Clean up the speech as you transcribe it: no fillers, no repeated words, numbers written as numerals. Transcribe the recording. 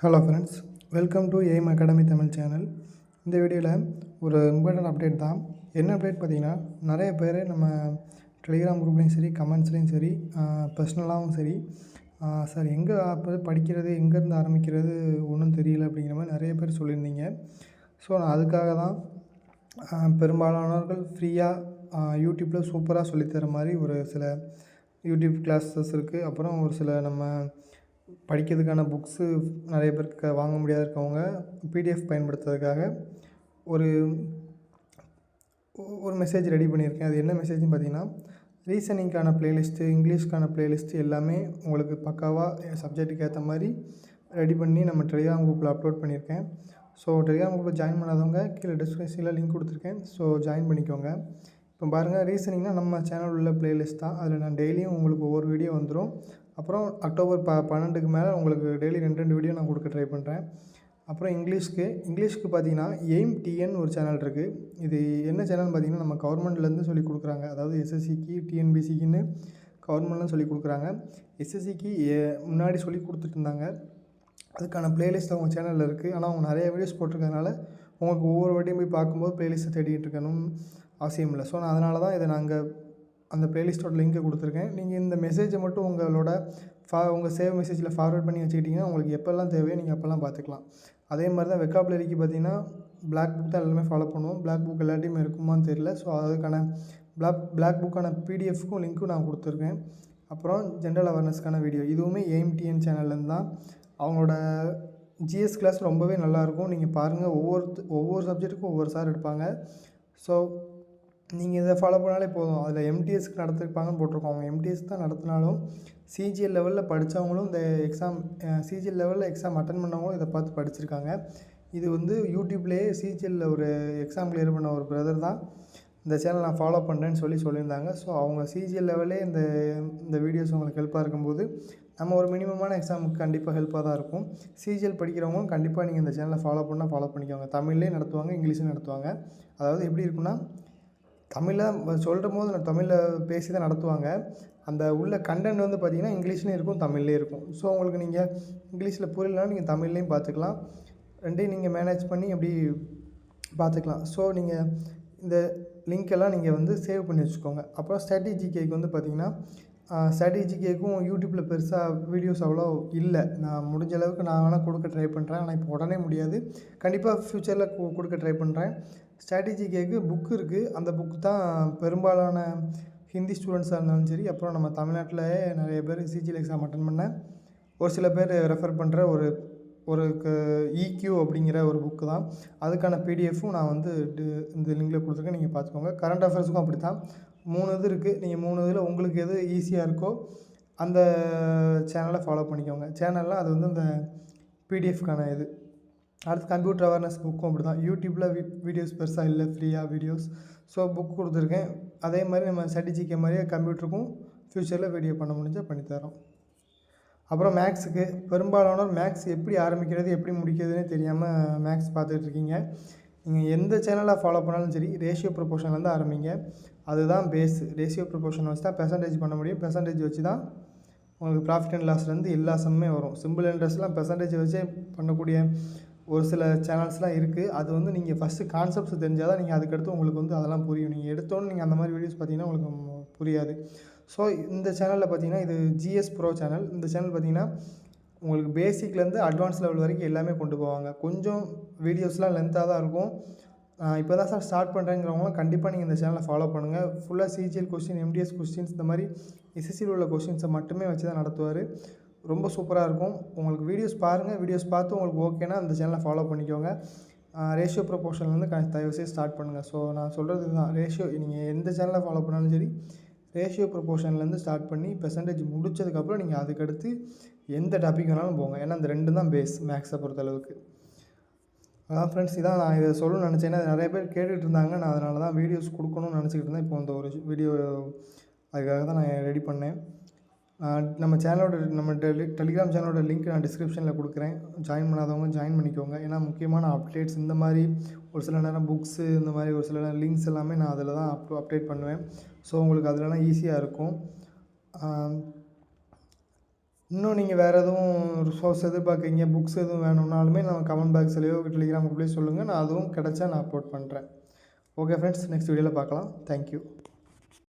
Hello friends, welcome to aim academy Tamil channel. இந்த வீடியோவில் ஒரு இம்பார்ட்டன்ட் அப்டேட் தான். என்ன அப்டேட் பார்த்தீங்கன்னா, நிறைய பேர் நம்ம டெலிகிராம் குரூப்லேயும் சரி, கமெண்ட்ஸ்லேயும் சரி, பர்சனலாகவும் சரி, சார் எங்கே படிக்கிறது, எங்கேருந்து ஆரம்பிக்கிறது ஒன்றும் தெரியல அப்படிங்கிற மாதிரி நிறைய பேர் சொல்லியிருந்தீங்க. ஸோ நான் அதுக்காக தான் பெரும்பாலானவர்கள் ஃப்ரீயாக யூடியூப்பில் சூப்பராக சொல்லித்தர மாதிரி ஒரு சில யூடியூப் கிளாஸஸ் இருக்குது. அப்புறம் ஒரு சில நம்ம படிக்கிறதுக்கான புக்ஸு நிறைய பேருக்கு வாங்க முடியாத இருக்கவங்க பிடிஎஃப் பயன்படுத்துறதுக்காக ஒரு ஒரு மெசேஜ் ரெடி பண்ணியிருக்கேன். அது என்ன மெசேஜ்னு பார்த்தீங்கன்னா, ரீசனிங்க்கான ப்ளேலிஸ்ட்டு, இங்கிலீஷ்க்கான ப்ளேலிஸ்ட்டு எல்லாமே உங்களுக்கு பக்காவாக சப்ஜெக்ட்டுக்கு ஏற்ற மாதிரி ரெடி பண்ணி நம்ம டெலிகிராம் குரூப்பில் அப்லோட் பண்ணியிருக்கேன். ஸோ டெலிகிராம் குரூப்பில் ஜாயின் பண்ணாதவங்க கீழே டிஸ்கிரிப்ஷனில் லிங்க் கொடுத்துருக்கேன். ஸோ ஜாயின் பண்ணிக்கோங்க. இப்போ பாருங்கள், ரீசனிங்னால் நம்ம சேனல் உள்ள ப்ளேலிஸ்ட் தான். அதில் நான் டெய்லியும் உங்களுக்கு ஒவ்வொரு வீடியோ வந்துடும். அப்புறம் அக்டோபர் 12க்கு மேலே உங்களுக்கு டெய்லி 2 வீடியோ நான் கொடுக்க ட்ரை பண்ணுறேன். அப்புறம் இங்கிலீஷ்க்கு பார்த்தீங்கன்னா எய்ம் டிஎன் ஒரு சேனல் இருக்குது. இது என்ன சேனல்னு பார்த்தீங்கன்னா, நம்ம கவர்மெண்ட்லேருந்து சொல்லிக் கொடுக்குறாங்க. அதாவது எஸ்எஸ்சிக்கு, டிஎன்பிசிக்குன்னு கவர்மெண்ட்லேருந்து சொல்லிக் கொடுக்குறாங்க. எஸ்எஸ்சிக்கு முன்னாடி சொல்லி கொடுத்துட்ருந்தாங்க. அதுக்கான ப்ளேலிஸ்ட் அவங்க சேனலில் இருக்குது. ஆனால் அவங்க நிறைய வீடியோஸ் போட்டிருக்கறதுனால உங்களுக்கு ஒவ்வொரு வாட்டியும் போய் பார்க்கும்போது ப்ளேலிஸ்ட்டை தேடிகிட்டு இருக்கணும் அவசியம் இல்லை. ஸோ நான் அதனால தான் இதை நாங்கள் அந்த ப்ளேலிஸ்ட்டோட லிங்க்கை கொடுத்துருக்கேன். நீங்கள் இந்த மெசேஜை மட்டும் உங்களோட உங்கள் சேவ் மெசேஜில் ஃபார்வர்ட் பண்ணி வச்சுக்கிட்டிங்கன்னா, உங்களுக்கு எப்போல்லாம் தேவையோ நீங்கள் அப்போல்லாம் பார்த்துக்கலாம். அதே மாதிரி தான் வெக்காபுலரிக்கு பார்த்தீங்கன்னா, பிளாக் புக் தான் எல்லாமே ஃபாலோ பண்ணுவோம். பிளாக் புக் எல்லாத்தையுமே இருக்குமான்னு தெரியல. ஸோ அதுக்கான பிளாக் புக்கான பிடிஎஃப்க்கும் லிங்க்கும் நான் கொடுத்துருக்கேன். அப்புறம் ஜென்ரல் அவேர்னஸ்க்கான வீடியோ இதுவுமே எய்ம் டிஎன் சேனல்லேருந்து தான். அவங்களோட ஜிஎஸ் கிளாஸ் ரொம்பவே நல்லாயிருக்கும். நீங்கள் பாருங்கள், ஒவ்வொரு சப்ஜெக்ட்டுக்கும் ஒவ்வொரு சார் எடுப்பாங்க. ஸோ நீங்கள் இதை ஃபாலோ பண்ணாலே போதும். அதில் எம்டிஎஸ்க்கு நடத்திருப்பாங்கன்னு போட்டிருக்கோம். அவங்க எம்டிஎஸ் தான் நடத்தினாலும் சிஜிஎல் லெவலில் படித்தவங்களும் இந்த சிஜிஎல் லெவலில் எக்ஸாம் அட்டன் பண்ணவங்களும் இதை பார்த்து படிச்சிருக்காங்க. இது வந்து யூடியூப்லேயே சிஜிஎல்லில் ஒரு எக்ஸாம் கிளியர் பண்ண ஒரு பிரதர் தான் இந்த சேனல் நான் ஃபாலோ பண்ணுறேன்னு சொல்லியிருந்தாங்க. ஸோ அவங்க சிஜிஎல் லெவலே இந்த வீடியோஸ் உங்களுக்கு ஹெல்ப்பாக இருக்கும்போது நம்ம ஒரு மினிமமான எக்ஸாமுக்கு கண்டிப்பாக ஹெல்ப்பாக தான் இருக்கும். சிஜிஎல் படிக்கிறவங்களும் கண்டிப்பாக நீங்கள் இந்த சேனலை ஃபாலோ பண்ணிக்கோங்க. தமிழ்லேயே நடத்துவாங்க, இங்கிலீஷ்லேயும் நடத்துவாங்க. அதாவது எப்படி இருக்குன்னா, தமிழில் சொல்லும்போது நான் தமிழில் பேசி தான் நடத்துவாங்க. அந்த உள்ள கண்டென்ட் வந்து பார்த்திங்கன்னா இங்கிலீஷ்லேயும் இருக்கும், தமிழ்லேயும் இருக்கும். ஸோ உங்களுக்கு நீங்கள் இங்கிலீஷில் புரியலனாலும் நீங்கள் தமிழ்லேயும் பார்த்துக்கலாம். ரெண்டையும் நீங்கள் மேனேஜ் பண்ணி அப்படி பார்த்துக்கலாம். ஸோ நீங்கள் இந்த லிங்க்கெல்லாம் நீங்கள் வந்து சேவ் பண்ணி வச்சுக்கோங்க. அப்புறம் ஸ்ட்ராட்டஜிகேக்கு வந்து பார்த்திங்கன்னா, ஸ்ட்ராட்டஜிகேக்கும் யூடியூப்பில் பெருசாக வீடியோஸ் அவ்வளோ இல்லை. நான் முடிஞ்ச அளவுக்கு நான் வேணால் கொடுக்க ட்ரை பண்ணுறேன். ஆனால் இப்போ உடனே முடியாது. கண்டிப்பாக ஃப்யூச்சரில் கொடுக்க ட்ரை பண்ணுறேன். ஸ்ட்ராட்டஜிகேக்கு புக்கு இருக்குது. அந்த புக்கு தான் பெரும்பாலான ஹிந்தி ஸ்டூடெண்ட்ஸாக இருந்தாலும் சரி, அப்புறம் நம்ம தமிழ்நாட்டிலேயே நிறைய பேர் சிஜிஎல் எக்ஸாம் அட்டன் பண்ண ஒரு சில பேர் ரெஃபர் பண்ணுற ஒரு இக்யூ அப்படிங்கிற ஒரு புக்கு தான். அதுக்கான பிடிஎஃப்பும் நான் வந்து இந்த லிங்கில் கொடுத்துருக்கேன், நீங்கள் பார்த்துக்கோங்க. கரண்ட் அஃபேர்ஸுக்கும் அப்படி தான் 3 இது இருக்குது. நீங்கள் 3 இதில் உங்களுக்கு எது ஈஸியாக இருக்கோ அந்த சேனலை ஃபாலோ பண்ணிக்கோங்க. சேனலில் அது வந்து இந்த பிடிஎஃப்க்கான இது. அடுத்து கம்ப்யூட்டர் அவேர்னஸ் புக்கும் அப்படி தான். யூடியூப்பில் வீடியோஸ் பெருசாக இல்லை, ஃப்ரீயாக வீடியோஸ். ஸோ புக் கொடுத்துருக்கேன். அதே மாதிரி நம்ம ஸ்ட்ராட்டஜிக்கே மாதிரியே கம்ப்யூட்டருக்கும் ஃப்யூச்சரில் வீடியோ பண்ண முடிஞ்சால் பண்ணித்தரோம். அப்புறம் மேக்ஸுக்கு பெரும்பாலானோர் மேக்ஸ் எப்படி ஆரம்பிக்கிறது, எப்படி முடிக்கிறதுனே தெரியாமல் மேக்ஸ் பார்த்துட்ருக்கீங்க. நீங்கள் எந்த சேனலை ஃபாலோ பண்ணாலும் சரி, ரேஷியோ ப்ரொபோர்ஷன்லேருந்து ஆரம்பிங்க. அதுதான் பேஸ். ரேஷியோ ப்ரொபோர்ஷன் வச்சு தான் பெர்சன்டேஜ் பண்ண முடியும். பெர்சன்டேஜ் வச்சு தான் உங்களுக்கு ப்ராஃபிட் அண்ட் லாஸ்லேருந்து எல்லா சம்மே வரும். சிம்பிள் இன்ட்ரெஸ்ட்லாம் பெர்சன்டேஜ் வச்சே பண்ணக்கூடிய ஒரு சில சேனல்ஸ்லாம் இருக்குது. அது வந்து நீங்கள் ஃபஸ்ட்டு கான்செப்ட்ஸ் தெரிஞ்சால் தான் நீங்கள் அதுக்கடுத்து உங்களுக்கு வந்து அதெல்லாம் புரியும். நீங்கள் எடுத்தோன்னு நீங்கள் அந்த மாதிரி வீடியோஸ் பார்த்தீங்கன்னா உங்களுக்கு புரியாது. ஸோ இந்த சேனலில் பார்த்தீங்கன்னா, இது ஜிஎஸ் ப்ரோ சேனல். இந்த சேனல் பார்த்தீங்கன்னா உங்களுக்கு பேசிக்லேருந்து அட்வான்ஸ் லெவல் வரைக்கும் எல்லாமே கொண்டு போவாங்க. கொஞ்சம் வீடியோஸ்லாம் லென்த்தாக தான் இருக்கும். இப்போ தான் சார் ஸ்டார்ட் பண்ணுறேங்கிறவங்களாம் கண்டிப்பாக நீங்கள் இந்த சேனலை ஃபாலோ பண்ணுங்கள். ஃபுல்லாக சிஜிஎல் கொஸ்டின், எம்டிஎஸ் கொஸ்டின்ஸ், இந்த மாதிரி எஸ்எஸ்சியில் உள்ள கொஸ்டின்ஸை மட்டுமே வச்சு தான் நடத்துவார். ரொம்ப சூப்பராக இருக்கும். உங்களுக்கு வீடியோஸ் பாருங்கள். வீடியோஸ் பார்த்து உங்களுக்கு ஓகேனா அந்த சேனலை ஃபாலோ பண்ணிக்கோங்க. ரேஷியோ ப்ரொபோர்ஷன்லேருந்து தயவுசெய்து ஸ்டார்ட் பண்ணுங்கள். ஸோ நான் சொல்கிறது இதுதான். நீங்கள் எந்த சேனலை ஃபாலோ பண்ணாலும் சரி, ரேஷியோ ப்ரொபோர்ஷன்லேருந்து ஸ்டார்ட் பண்ணி பெர்சன்டேஜ் முடிச்சதுக்கப்புறம் நீங்கள் அதுக்கடுத்து எந்த டாபிக் வேணாலும் போங்க. ஏன்னா அந்த 2 தான் பேஸ் மேக்ஸை பொறுத்தளவுக்கு. அதான் ஃப்ரெண்ட்ஸ், இதான் நான் இதை சொல்லணும்னு நினச்சேன். ஏன்னா நிறைய பேர் கேட்டுகிட்டு இருந்தாங்க. நான் அதனால தான் வீடியோஸ் கொடுக்கணும்னு நினச்சிக்கிட்டு இருந்தேன். இப்போ இந்த ஒரு வீடியோ அதுக்காக தான் நான் ரெடி பண்ணேன். நம்ம டெலிகிராம் சேனலோட லிங்க் நான் டிஸ்கிரிப்ஷனில் கொடுக்குறேன். ஜாயின் பண்ணாதவங்க ஜாயின் பண்ணிக்கோங்க. ஏன்னா முக்கியமான அப்டேட்ஸ் இந்த மாதிரி ஒரு சில நேரம் புக்ஸு, இந்த மாதிரி ஒரு சில லிங்க்ஸ் எல்லாமே நான் அதில் தான் அப்டேட் பண்ணுவேன். ஸோ உங்களுக்கு அதிலலாம் ஈஸியாக இருக்கும். இன்னும் நீங்கள் வேறு எதுவும் சோர்ஸ் எதிர்பார்க்குறீங்க, புக்ஸ் எதுவும் வேணும்னாலுமே நம்ம கமெண்ட் பாக்ஸ்லையோ டெலிகிராம் குரூப்லேயோ சொல்லுங்கள். நான் அதுவும் கிடச்சா நான் அப்லோட் பண்ணுறேன். ஓகே ஃப்ரெண்ட்ஸ், நெக்ஸ்ட் வீடியோவில் பார்க்கலாம். தேங்க்யூ.